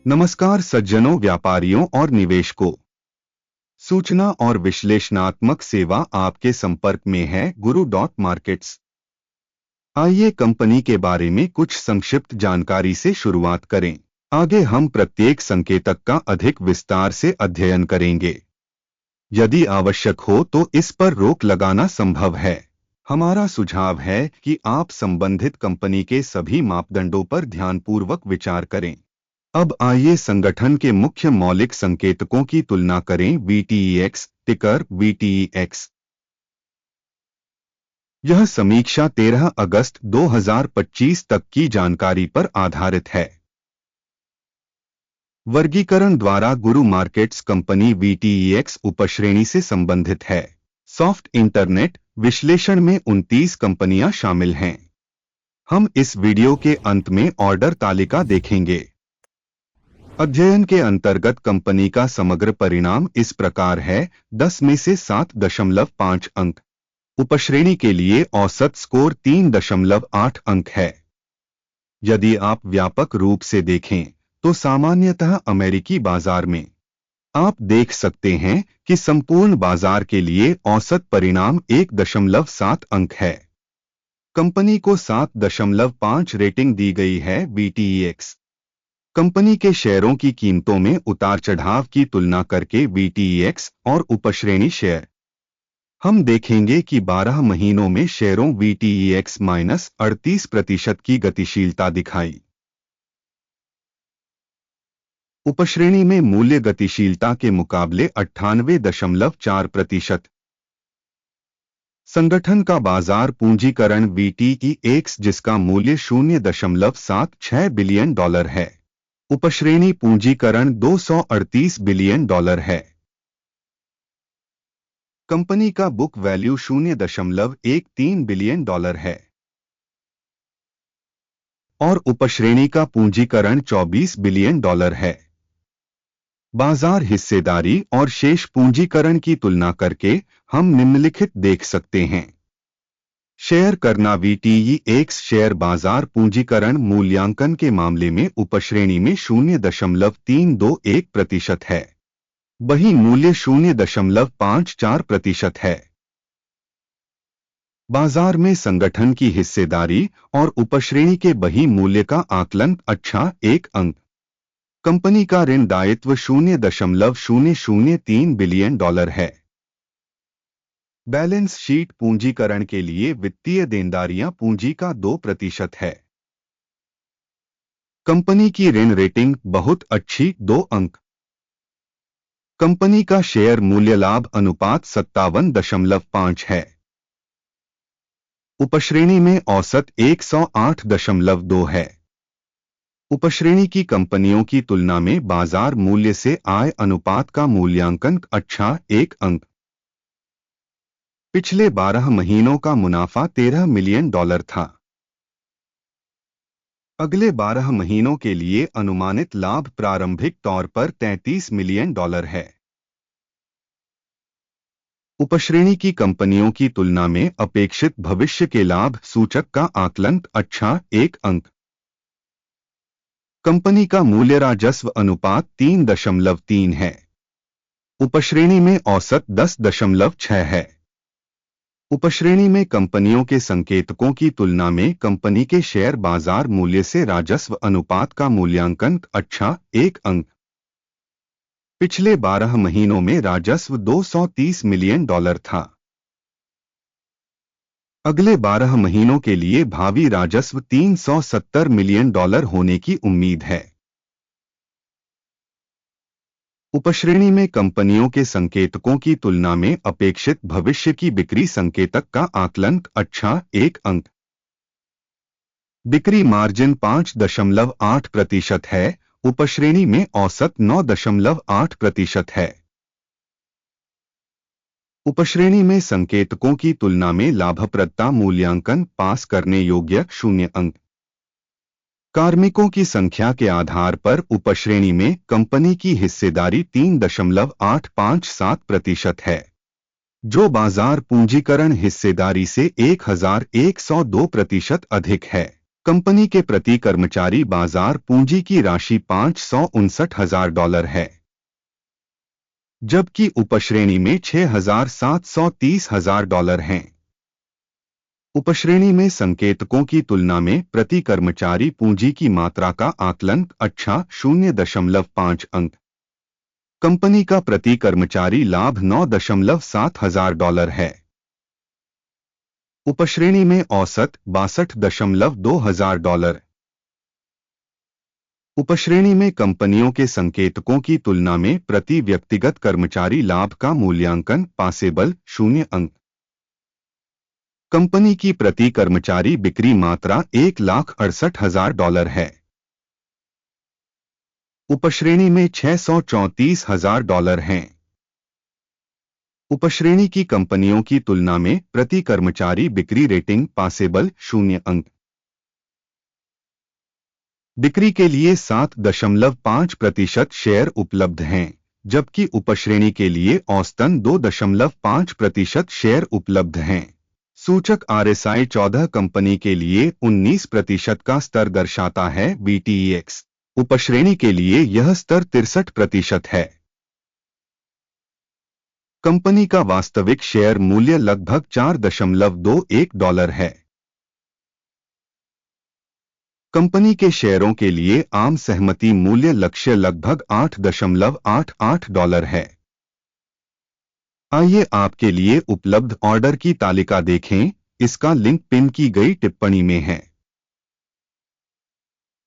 नमस्कार सज्जनों, व्यापारियों और निवेशकों। सूचना और विश्लेषणात्मक सेवा आपके संपर्क में है गुरु डॉट मार्केट्स। आइए कंपनी के बारे में कुछ संक्षिप्त जानकारी से शुरुआत करें। आगे हम प्रत्येक संकेतक का अधिक विस्तार से अध्ययन करेंगे। यदि आवश्यक हो तो इस पर रोक लगाना संभव है। हमारा सुझाव है कि आप संबंधित कंपनी के सभी मापदंडों पर ध्यानपूर्वक विचार करें। अब आइए संगठन के मुख्य मौलिक संकेतकों की तुलना करें। VTEX, टिकर VTEX। यह समीक्षा 13 अगस्त 2025 तक की जानकारी पर आधारित है। वर्गीकरण द्वारा गुरु मार्केट्स कंपनी VTEX उपश्रेणी से संबंधित है। सॉफ्ट इंटरनेट विश्लेषण में 29 कंपनियां शामिल हैं। हम इस वीडियो के अंत में ऑर्डर तालिका देखेंगे। अध्ययन के अंतर्गत कंपनी का समग्र परिणाम इस प्रकार है: 10 में से 7.5 अंक। उपश्रेणी के लिए औसत स्कोर 3.8 अंक है। यदि आप व्यापक रूप से देखें तो सामान्यतः अमेरिकी बाजार में आप देख सकते हैं कि संपूर्ण बाजार के लिए औसत परिणाम 1.7 अंक है। कंपनी को 7.5 रेटिंग दी गई है। VTEX कंपनी के शेयरों की कीमतों में उतार चढ़ाव की तुलना करके VTEX और उपश्रेणी शेयर। हम देखेंगे कि 12 महीनों में शेयरों VTEX -38% की गतिशीलता दिखाई। उपश्रेणी में मूल्य गतिशीलता के मुकाबले 98.4%। संगठन का बाजार पूंजीकरण VTEX जिसका मूल्य $0.76 बिलियन है। उपश्रेणी पूंजीकरण $238 बिलियन है। कंपनी का बुक वैल्यू $0.13 बिलियन है और उपश्रेणी का पूंजीकरण $24 बिलियन है। बाजार हिस्सेदारी और शेष पूंजीकरण की तुलना करके हम निम्नलिखित देख सकते हैं। शेयर करना VTEX शेयर बाजार पूंजीकरण मूल्यांकन के मामले में उपश्रेणी में 0.321% है। वही मूल्य 0.54% है। बाजार में संगठन की हिस्सेदारी और उपश्रेणी के बही मूल्य का आकलन 1 अंक। कंपनी का ऋण दायित्व $0.003 बिलियन है। बैलेंस शीट पूंजीकरण के लिए वित्तीय देनदारियां पूंजी का 2% है। कंपनी की ऋण रेटिंग बहुत अच्छी 2 अंक। कंपनी का शेयर मूल्य लाभ अनुपात 57.5 है। उपश्रेणी में औसत 108.2 है। उपश्रेणी की कंपनियों की तुलना में बाजार मूल्य से आय अनुपात का मूल्यांकन 1 अंक। पिछले 12 महीनों का मुनाफा $13 मिलियन था। अगले 12 महीनों के लिए अनुमानित लाभ प्रारंभिक तौर पर $33 मिलियन है। उपश्रेणी की कंपनियों की तुलना में अपेक्षित भविष्य के लाभ सूचक का आकलन 1 अंक। कंपनी का मूल्य राजस्व अनुपात 3.3 है। उपश्रेणी में औसत 10.6 है। उपश्रेणी में कंपनियों के संकेतकों की तुलना में कंपनी के शेयर बाजार मूल्य से राजस्व अनुपात का मूल्यांकन 1 अंक। पिछले 12 महीनों में राजस्व $230 मिलियन था। अगले 12 महीनों के लिए भावी राजस्व $370 मिलियन होने की उम्मीद है। उपश्रेणी में कंपनियों के संकेतकों की तुलना में अपेक्षित भविष्य की बिक्री संकेतक का आकलन 1 अंक। बिक्री मार्जिन 5.8% है। उपश्रेणी में औसत 9.8% है। उपश्रेणी में संकेतकों की तुलना में लाभप्रदता मूल्यांकन पास करने योग्य 0 अंक। कार्मिकों की संख्या के आधार पर उपश्रेणी में कंपनी की हिस्सेदारी 3.857% है, जो बाजार पूंजीकरण हिस्सेदारी से 1102% अधिक है। कंपनी के प्रति कर्मचारी बाजार पूंजी की राशि $559,000 है, जबकि उपश्रेणी में $6,730,000 हैं। उपश्रेणी में संकेतकों की तुलना में प्रति कर्मचारी पूंजी की मात्रा का आकलन अच्छा 0.5 अंक। कंपनी का प्रति कर्मचारी लाभ $9,700 है। उपश्रेणी में औसत $62,200। उपश्रेणी में कंपनियों के संकेतकों की तुलना में प्रति व्यक्तिगत कर्मचारी लाभ का मूल्यांकन पासेबल 0 अंक। कंपनी की प्रति कर्मचारी बिक्री मात्रा $1,68,000 है। उपश्रेणी में $634,000 हैं। उपश्रेणी की कंपनियों की तुलना में प्रति कर्मचारी बिक्री रेटिंग पासेबल 0 अंक। बिक्री के लिए 7.5% शेयर उपलब्ध हैं, जबकि उपश्रेणी के लिए औसतन 2.5% शेयर उपलब्ध हैं। सूचक RSI 14 कंपनी के लिए 19% का स्तर दर्शाता है। VTEX उपश्रेणी के लिए यह स्तर 63% है। कंपनी का वास्तविक शेयर मूल्य लगभग $4.21 है। कंपनी के शेयरों के लिए आम सहमति मूल्य लक्ष्य लगभग $8.88 है। आइए आपके लिए उपलब्ध ऑर्डर की तालिका देखें, इसका लिंक पिन की गई टिप्पणी में है।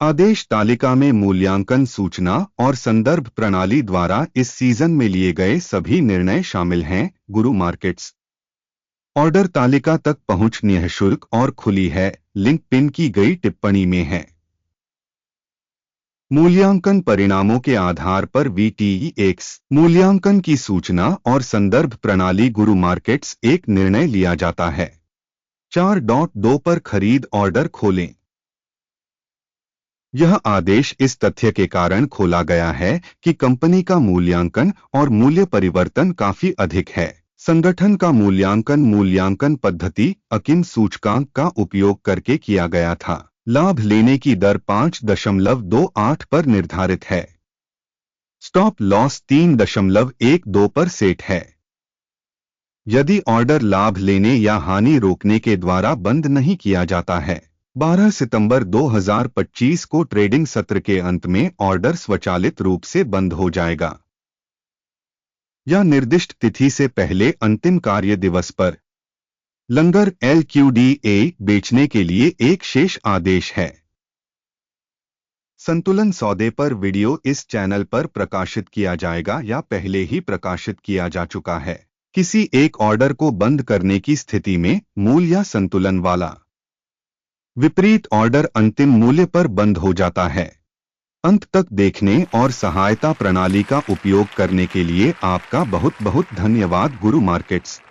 आदेश तालिका में मूल्यांकन सूचना और संदर्भ प्रणाली द्वारा इस सीजन में लिए गए सभी निर्णय शामिल हैं। गुरु मार्केट्स ऑर्डर तालिका तक पहुंच निःशुल्क और खुली है, लिंक पिन की गई टिप्पणी में है। मूल्यांकन परिणामों के आधार पर VTEX मूल्यांकन की सूचना और संदर्भ प्रणाली गुरु मार्केट्स एक निर्णय लिया जाता है। 4.2 पर खरीद ऑर्डर खोलें। यह आदेश इस तथ्य के कारण खोला गया है कि कंपनी का मूल्यांकन और मूल्य परिवर्तन काफी अधिक है। संगठन का मूल्यांकन पद्धति अकिन सूचकांक का उपयोग करके किया गया था। लाभ लेने की दर 5.28 पर निर्धारित है। स्टॉप लॉस 3.12 पर सेट है। यदि ऑर्डर लाभ लेने या हानि रोकने के द्वारा बंद नहीं किया जाता है, 12 सितंबर 2025 को ट्रेडिंग सत्र के अंत में ऑर्डर स्वचालित रूप से बंद हो जाएगा या निर्दिष्ट तिथि से पहले अंतिम कार्य दिवस पर। लंगर LQDA बेचने के लिए एक शेष आदेश है। संतुलन सौदे पर वीडियो इस चैनल पर प्रकाशित किया जाएगा या पहले ही प्रकाशित किया जा चुका है। किसी एक ऑर्डर को बंद करने की स्थिति में मूल्य या संतुलन वाला विपरीत ऑर्डर अंतिम मूल्य पर बंद हो जाता है। अंत तक देखने और सहायता प्रणाली का उपयोग करने के लिए आपका बहुत बहुत धन्यवाद। गुरु मार्केट्स।